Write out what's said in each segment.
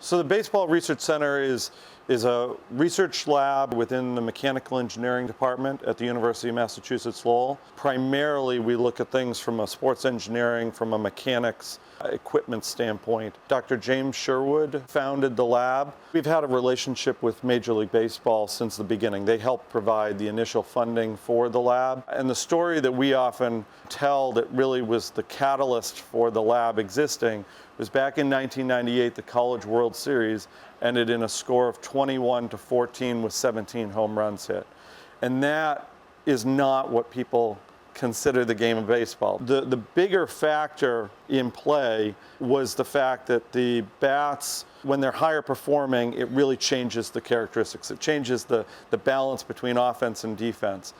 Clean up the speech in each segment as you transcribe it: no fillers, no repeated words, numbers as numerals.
So the Baseball Research Center is a research lab within the mechanical engineering department at the University of Massachusetts Lowell. Primarily, we look at things from a sports engineering, from a mechanics, equipment standpoint. Dr. James Sherwood founded the lab. We've had a relationship with Major League Baseball since the beginning. They helped provide the initial funding for the lab. And the story that we often tell that really was the catalyst for the lab existing was back in 1998, the College World Series ended in a score of 21-14 with 17 home runs hit. And that is not what people consider the game of baseball. The bigger factor in play was the fact that the bats, when they're higher performing, it really changes the characteristics. It changes the balance between offense and defense.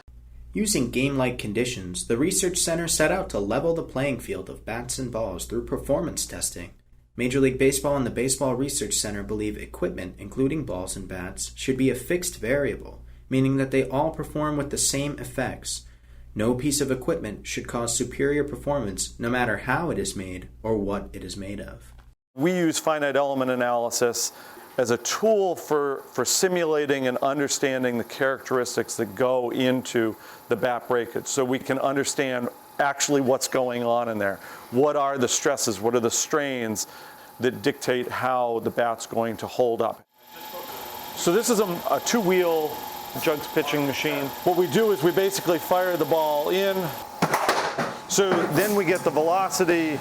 Using game-like conditions, the Research Center set out to level the playing field of bats and balls through performance testing. Major League Baseball and the Baseball Research Center believe equipment, including balls and bats, should be a fixed variable, meaning that they all perform with the same effects. No piece of equipment should cause superior performance no matter how it is made or what it is made of. We use finite element analysis as a tool for simulating and understanding the characteristics that go into the bat breakage, so we can understand actually what's going on in there. What are the stresses? What are the strains that dictate how the bat's going to hold up? So this is a two-wheel jugs pitching machine. What we do is we basically fire the ball in. So then we get the velocity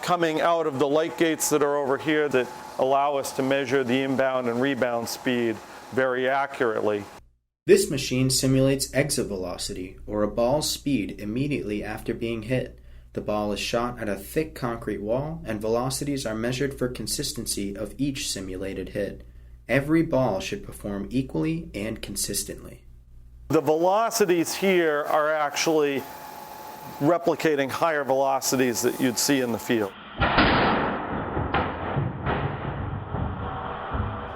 coming out of the light gates that are over here that allow us to measure the inbound and rebound speed very accurately. This machine simulates exit velocity, or a ball's speed immediately after being hit. The ball is shot at a thick concrete wall, and velocities are measured for consistency of each simulated hit. Every ball should perform equally and consistently. The velocities here are actually replicating higher velocities that you'd see in the field.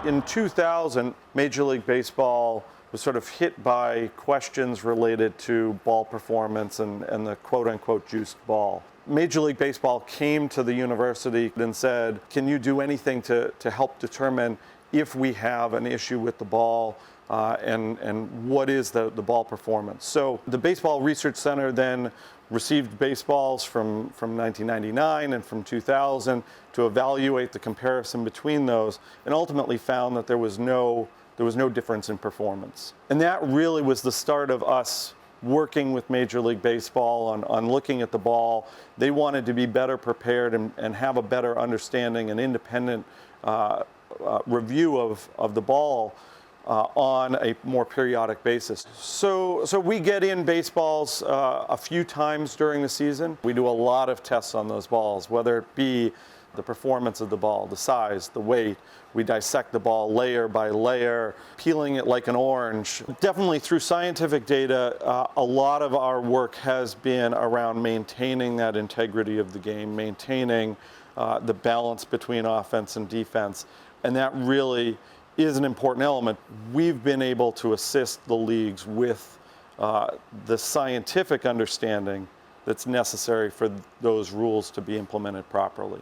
In 2000, Major League Baseball was sort of hit by questions related to ball performance and the quote-unquote juiced ball. Major League Baseball came to the university and said, can you do anything to help determine if we have an issue with the ball and what is the ball performance? So the Baseball Research Center then received baseballs from 1999 and from 2000 to evaluate the comparison between those, and ultimately found that there was no difference in performance. And that really was the start of us working with Major League Baseball on looking at the ball. They wanted to be better prepared and have a better understanding and independent review of the ball on a more periodic basis. So we get in baseballs a few times during the season. We do a lot of tests on those balls, whether it be the performance of the ball, the size, the weight. We dissect the ball layer by layer, peeling it like an orange. Definitely through scientific data, a lot of our work has been around maintaining that integrity of the game, maintaining the balance between offense and defense, and that really is an important element. We've been able to assist the leagues with the scientific understanding that's necessary for those rules to be implemented properly.